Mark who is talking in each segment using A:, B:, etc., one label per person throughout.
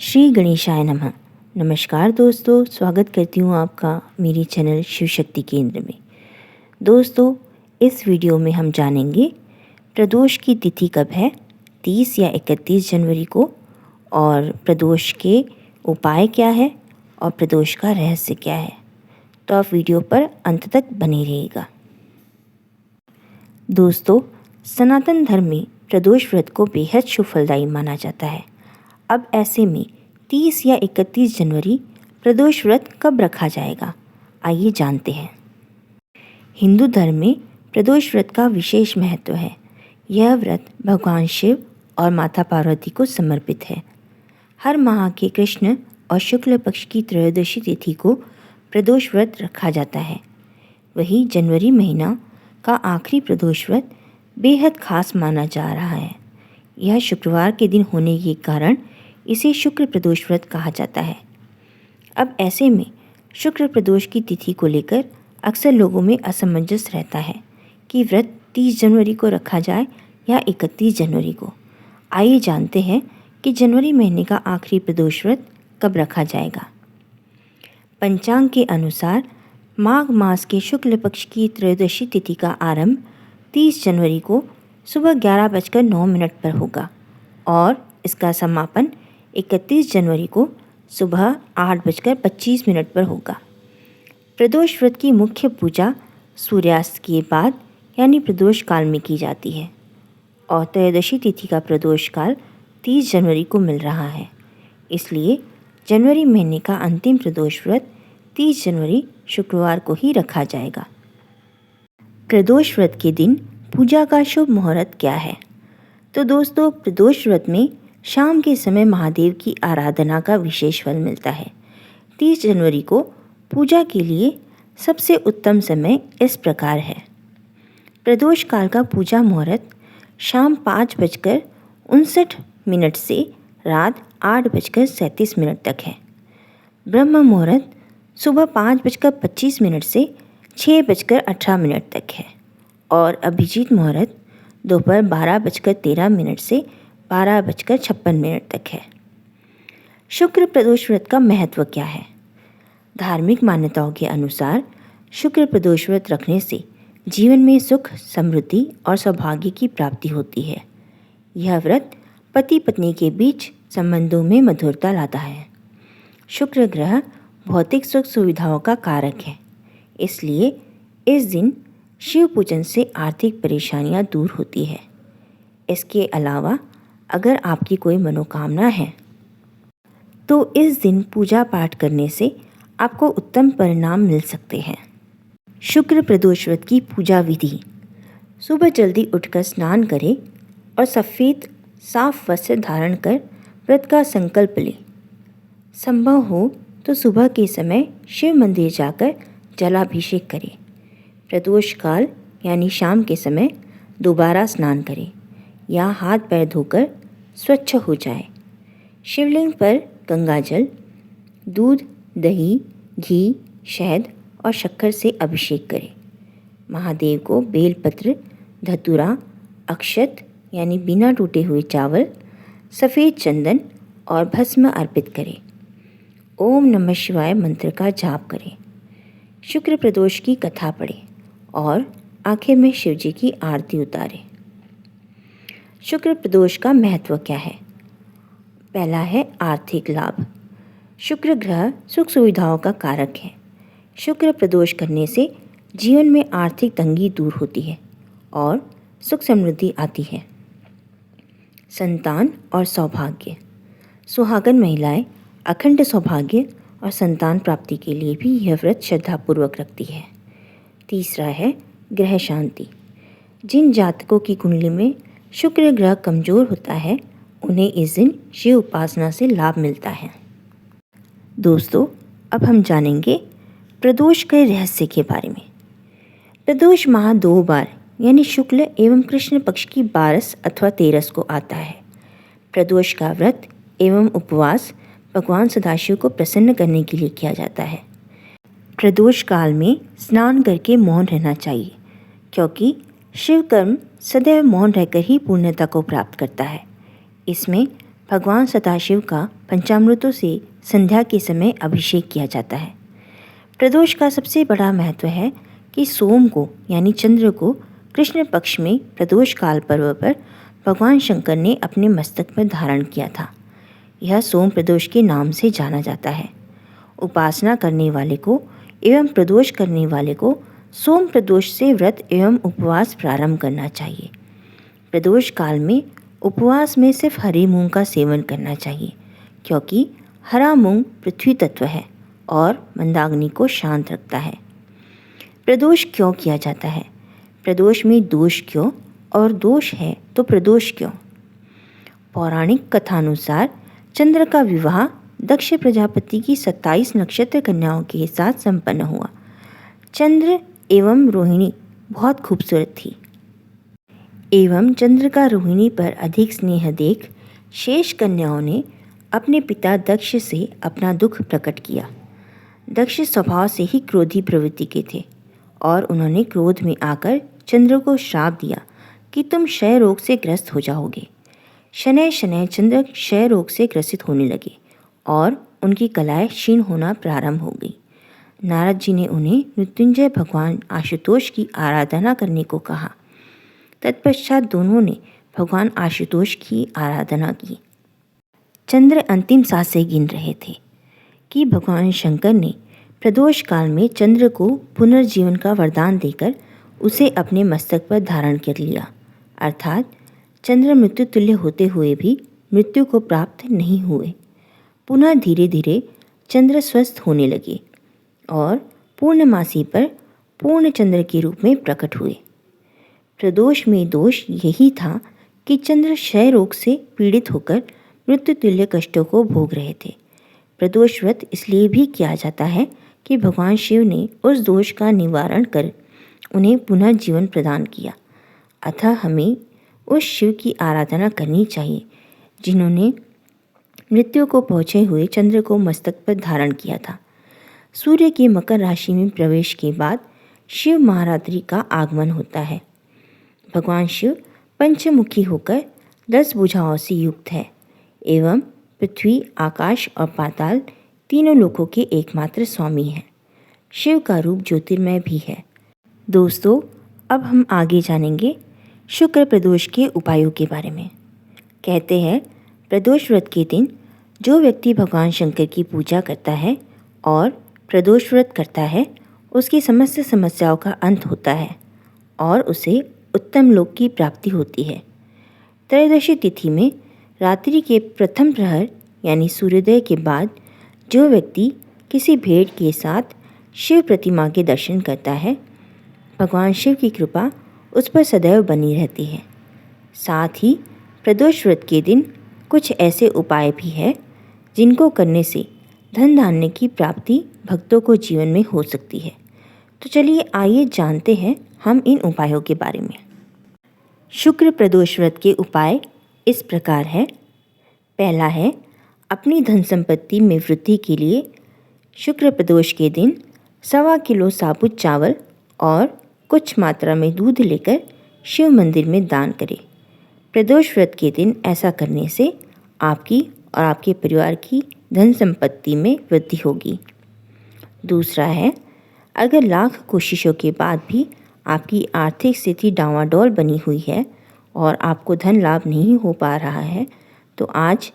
A: श्री गणेशाय नमः। नमस्कार दोस्तों, स्वागत करती हूँ आपका मेरी चैनल शिव शक्ति केंद्र में। दोस्तों, इस वीडियो में हम जानेंगे प्रदोष की तिथि कब है, 30 या 31 जनवरी को, और प्रदोष के उपाय क्या है और प्रदोष का रहस्य क्या है। तो आप वीडियो पर अंत तक बने रहिएगा। दोस्तों, सनातन धर्म में प्रदोष व्रत को बेहद शुभ फलदायी माना जाता है। अब ऐसे में 30 या 31 जनवरी प्रदोष व्रत कब रखा जाएगा, आइए जानते हैं। हिंदू धर्म में प्रदोष व्रत का विशेष महत्व है। यह व्रत भगवान शिव और माता पार्वती को समर्पित है। हर माह के कृष्ण और शुक्ल पक्ष की त्रयोदशी तिथि को प्रदोष व्रत रखा जाता है। वही जनवरी महीना का आखिरी प्रदोष व्रत बेहद खास माना जा रहा है। यह शुक्रवार के दिन होने के कारण इसे शुक्र प्रदोष व्रत कहा जाता है। अब ऐसे में शुक्र प्रदोष की तिथि को लेकर अक्सर लोगों में असमंजस रहता है कि व्रत 30 जनवरी को रखा जाए या 31 जनवरी को। आइए जानते हैं कि जनवरी महीने का आखिरी प्रदोष व्रत कब रखा जाएगा। पंचांग के अनुसार माघ मास के शुक्ल पक्ष की त्रयोदशी तिथि का आरंभ 30 जनवरी को सुबह 11:09 पर होगा और इसका समापन 31 जनवरी को सुबह 8:25 पर होगा। प्रदोष व्रत की मुख्य पूजा सूर्यास्त के बाद यानी प्रदोष काल में की जाती है और त्रयोदशी तिथि का प्रदोष काल 30 जनवरी को मिल रहा है। इसलिए जनवरी महीने का अंतिम प्रदोष व्रत 30 जनवरी शुक्रवार को ही रखा जाएगा। प्रदोष व्रत के दिन पूजा का शुभ मुहूर्त क्या है? तो दोस्तों, प्रदोष व्रत में शाम के समय महादेव की आराधना का विशेष फल मिलता है। 30 जनवरी को पूजा के लिए सबसे उत्तम समय इस प्रकार है। प्रदोष काल का पूजा मुहूर्त शाम 5:59 से रात 8:37 तक है। ब्रह्म मुहूर्त सुबह 5:25 से 6:18 तक है और अभिजीत मुहूर्त दोपहर 12:13 से 12:56 तक है। शुक्र प्रदोष व्रत का महत्व क्या है? धार्मिक मान्यताओं के अनुसार शुक्र प्रदोष व्रत रखने से जीवन में सुख, समृद्धि और सौभाग्य की प्राप्ति होती है। यह व्रत पति पत्नी के बीच संबंधों में मधुरता लाता है। शुक्र ग्रह भौतिक सुख सुविधाओं का कारक है, इसलिए इस दिन शिव पूजन से आर्थिक परेशानियां दूर होती है। इसके अलावा अगर आपकी कोई मनोकामना है तो इस दिन पूजा पाठ करने से आपको उत्तम परिणाम मिल सकते हैं। शुक्र प्रदोष व्रत की पूजा विधि: सुबह जल्दी उठकर स्नान करें और सफ़ेद साफ वस्त्र धारण कर व्रत का संकल्प लें। संभव हो तो सुबह के समय शिव मंदिर जाकर जलाभिषेक करें। प्रदोष काल यानी शाम के समय दोबारा स्नान करें या हाथ पैर धोकर स्वच्छ हो जाए। शिवलिंग पर गंगाजल, दूध, दही, घी, शहद और शक्कर से अभिषेक करें। महादेव को बेलपत्र, धतूरा, अक्षत यानी बिना टूटे हुए चावल, सफ़ेद चंदन और भस्म अर्पित करें। ओम नमः शिवाय मंत्र का जाप करें। शुक्र प्रदोष की कथा पढ़ें और आखिर में शिवजी की आरती उतारें। शुक्र प्रदोष का महत्व क्या है? पहला है आर्थिक लाभ। शुक्र ग्रह सुख सुविधाओं का कारक है। शुक्र प्रदोष करने से जीवन में आर्थिक तंगी दूर होती है और सुख समृद्धि आती है। संतान और सौभाग्य: सुहागन महिलाएं अखंड सौभाग्य और संतान प्राप्ति के लिए भी यह व्रत श्रद्धापूर्वक रखती है। तीसरा है ग्रह शांति। जिन जातकों की कुंडली में शुक्र ग्रह कमजोर होता है उन्हें इस दिन शिव उपासना से लाभ मिलता है। दोस्तों, अब हम जानेंगे प्रदोष के रहस्य के बारे में। प्रदोष माह 2 बार यानी शुक्ल एवं कृष्ण पक्ष की 12 अथवा 13 को आता है। प्रदोष का व्रत एवं उपवास भगवान सदाशिव को प्रसन्न करने के लिए किया जाता है। प्रदोष काल में स्नान करके मौन रहना चाहिए, क्योंकि शिव कर्म सदैव मौन रहकर ही पूर्णता को प्राप्त करता है। इसमें भगवान सदाशिव का पंचामृतों से संध्या के समय अभिषेक किया जाता है। प्रदोष का सबसे बड़ा महत्व है कि सोम को यानी चंद्र को कृष्ण पक्ष में प्रदोष काल पर्व पर भगवान शंकर ने अपने मस्तक पर धारण किया था। यह सोम प्रदोष के नाम से जाना जाता है। उपासना करने वाले को एवं प्रदोष करने वाले को सोम प्रदोष से व्रत एवं उपवास प्रारंभ करना चाहिए। प्रदोष काल में उपवास में सिर्फ हरे मूंग का सेवन करना चाहिए, क्योंकि हरा मूंग पृथ्वी तत्व है और मंदाग्नि को शांत रखता है। प्रदोष क्यों किया जाता है? प्रदोष में दोष क्यों, और दोष है तो प्रदोष क्यों? पौराणिक कथानुसार चंद्र का विवाह दक्ष प्रजापति की 27 नक्षत्र कन्याओं के साथ संपन्न हुआ। चंद्र एवं रोहिणी बहुत खूबसूरत थी एवं चंद्र का रोहिणी पर अधिक स्नेह देख शेष कन्याओं ने अपने पिता दक्ष से अपना दुख प्रकट किया। दक्ष स्वभाव से ही क्रोधी प्रवृत्ति के थे और उन्होंने क्रोध में आकर चंद्र को श्राप दिया कि तुम क्षय रोग से ग्रस्त हो जाओगे। शनैः शनैः चंद्र क्षय रोग से ग्रसित होने लगे और उनकी कलाएं क्षीण होना प्रारंभ हो गई। नारद जी ने उन्हें मृत्युंजय भगवान आशुतोष की आराधना करने को कहा। तत्पश्चात दोनों ने भगवान आशुतोष की आराधना की। चंद्र अंतिम सांसें गिन रहे थे कि भगवान शंकर ने प्रदोष काल में चंद्र को पुनर्जीवन का वरदान देकर उसे अपने मस्तक पर धारण कर लिया, अर्थात चंद्र मृत्यु तुल्य होते हुए भी मृत्यु को प्राप्त नहीं हुए। पुनः धीरे धीरे चंद्र स्वस्थ होने लगे और पूर्णमासी पर पूर्ण चंद्र के रूप में प्रकट हुए। प्रदोष में दोष यही था कि चंद्र क्षय रोग से पीड़ित होकर मृत्यु तुल्य कष्टों को भोग रहे थे। प्रदोष व्रत इसलिए भी किया जाता है कि भगवान शिव ने उस दोष का निवारण कर उन्हें पुनः जीवन प्रदान किया। अतः हमें उस शिव की आराधना करनी चाहिए जिन्होंने मृत्यु को पहुँचे हुए चंद्र को मस्तक पर धारण किया था। सूर्य की मकर राशि में प्रवेश के बाद शिव महारात्रि का आगमन होता है। भगवान शिव पंचमुखी होकर 10 भुजाओं से युक्त है एवं पृथ्वी, आकाश और पाताल तीनों लोकों के एकमात्र स्वामी हैं। शिव का रूप ज्योतिर्मय भी है। दोस्तों, अब हम आगे जानेंगे शुक्र प्रदोष के उपायों के बारे में। कहते हैं प्रदोष व्रत के दिन जो व्यक्ति भगवान शंकर की पूजा करता है और प्रदोष व्रत करता है उसकी समस्त समस्याओं का अंत होता है और उसे उत्तम लोक की प्राप्ति होती है। त्रयोदशी तिथि में रात्रि के प्रथम प्रहर यानी सूर्योदय के बाद जो व्यक्ति किसी भेंट के साथ शिव प्रतिमा के दर्शन करता है, भगवान शिव की कृपा उस पर सदैव बनी रहती है। साथ ही प्रदोष व्रत के दिन कुछ ऐसे उपाय भी हैं जिनको करने से धन धान्य की प्राप्ति भक्तों को जीवन में हो सकती है। तो चलिए आइए जानते हैं हम इन उपायों के बारे में। शुक्र प्रदोष व्रत के उपाय इस प्रकार है। पहला है, अपनी धन संपत्ति में वृद्धि के लिए शुक्र प्रदोष के दिन 1.25 किलो साबुत चावल और कुछ मात्रा में दूध लेकर शिव मंदिर में दान करें। प्रदोष व्रत के दिन ऐसा करने से आपकी और आपके परिवार की धन संपत्ति में वृद्धि होगी। दूसरा है, अगर लाख कोशिशों के बाद भी आपकी आर्थिक स्थिति डांवाडोल बनी हुई है और आपको धन लाभ नहीं हो पा रहा है, तो आज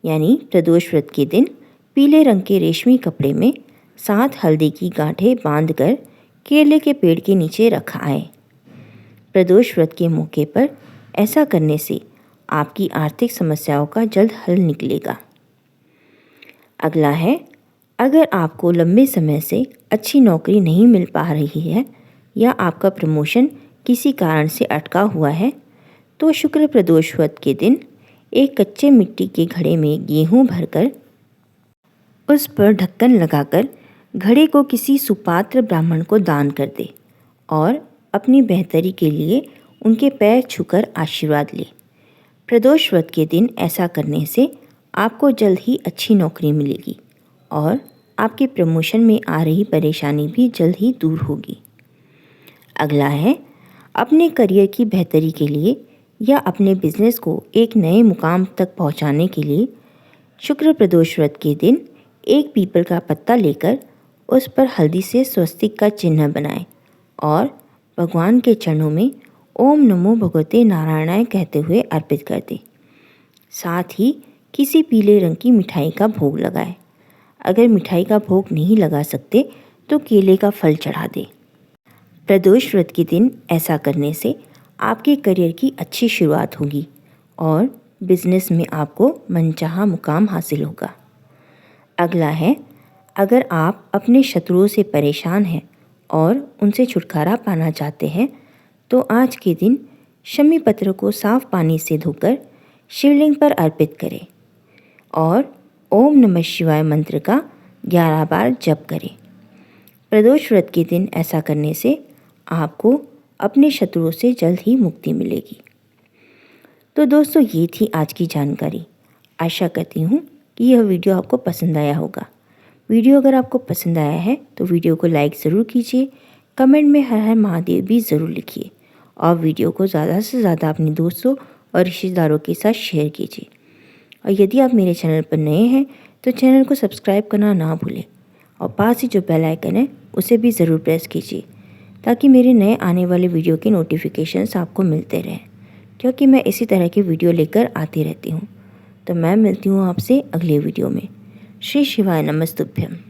A: यानी प्रदोष व्रत के दिन पीले रंग के रेशमी कपड़े में 7 हल्दी की गांठें बांधकर केले के पेड़ के नीचे रखाएं। प्रदोष व्रत के मौके पर ऐसा करने से आपकी आर्थिक समस्याओं का जल्द हल निकलेगा। अगला है, अगर आपको लंबे समय से अच्छी नौकरी नहीं मिल पा रही है या आपका प्रमोशन किसी कारण से अटका हुआ है, तो शुक्र प्रदोष व्रत के दिन एक कच्चे मिट्टी के घड़े में गेहूं भरकर उस पर ढक्कन लगाकर घड़े को किसी सुपात्र ब्राह्मण को दान कर दे और अपनी बेहतरी के लिए उनके पैर छूकर आशीर्वाद ले। प्रदोष व्रत के दिन ऐसा करने से आपको जल्द ही अच्छी नौकरी मिलेगी और आपके प्रमोशन में आ रही परेशानी भी जल्द ही दूर होगी। अगला है, अपने करियर की बेहतरी के लिए या अपने बिजनेस को एक नए मुकाम तक पहुंचाने के लिए शुक्र प्रदोष व्रत के दिन एक पीपल का पत्ता लेकर उस पर हल्दी से स्वस्तिक का चिन्ह बनाएं और भगवान के चरणों में ओम नमो भगवते नारायणाय कहते हुए अर्पित कर दें। साथ ही किसी पीले रंग की मिठाई का भोग लगाएं। अगर मिठाई का भोग नहीं लगा सकते तो केले का फल चढ़ा दें। प्रदोष व्रत के दिन ऐसा करने से आपके करियर की अच्छी शुरुआत होगी और बिजनेस में आपको मनचाहा मुकाम हासिल होगा। अगला है, अगर आप अपने शत्रुओं से परेशान हैं और उनसे छुटकारा पाना चाहते हैं तो आज के दिन शमी पत्र को साफ पानी से धोकर शिवलिंग पर अर्पित करें और ओम नमः शिवाय मंत्र का 11 बार जप करें। प्रदोष व्रत के दिन ऐसा करने से आपको अपने शत्रुओं से जल्द ही मुक्ति मिलेगी। तो दोस्तों, ये थी आज की जानकारी। आशा करती हूँ कि यह वीडियो आपको पसंद आया होगा। वीडियो अगर आपको पसंद आया है तो वीडियो को लाइक ज़रूर कीजिए, कमेंट में हर हर महादेव भी ज़रूर लिखिए और वीडियो को ज़्यादा से ज़्यादा अपने दोस्तों और रिश्तेदारों के साथ शेयर कीजिए। और यदि आप मेरे चैनल पर नए हैं तो चैनल को सब्सक्राइब करना ना भूलें और पास ही जो बेल आइकन है उसे भी ज़रूर प्रेस कीजिए ताकि मेरे नए आने वाले वीडियो के नोटिफिकेशंस आपको मिलते रहें, क्योंकि मैं इसी तरह की वीडियो लेकर आती रहती हूँ। तो मैं मिलती हूँ आपसे अगले वीडियो में। श्री शिवाय नमस्तुभ्यम।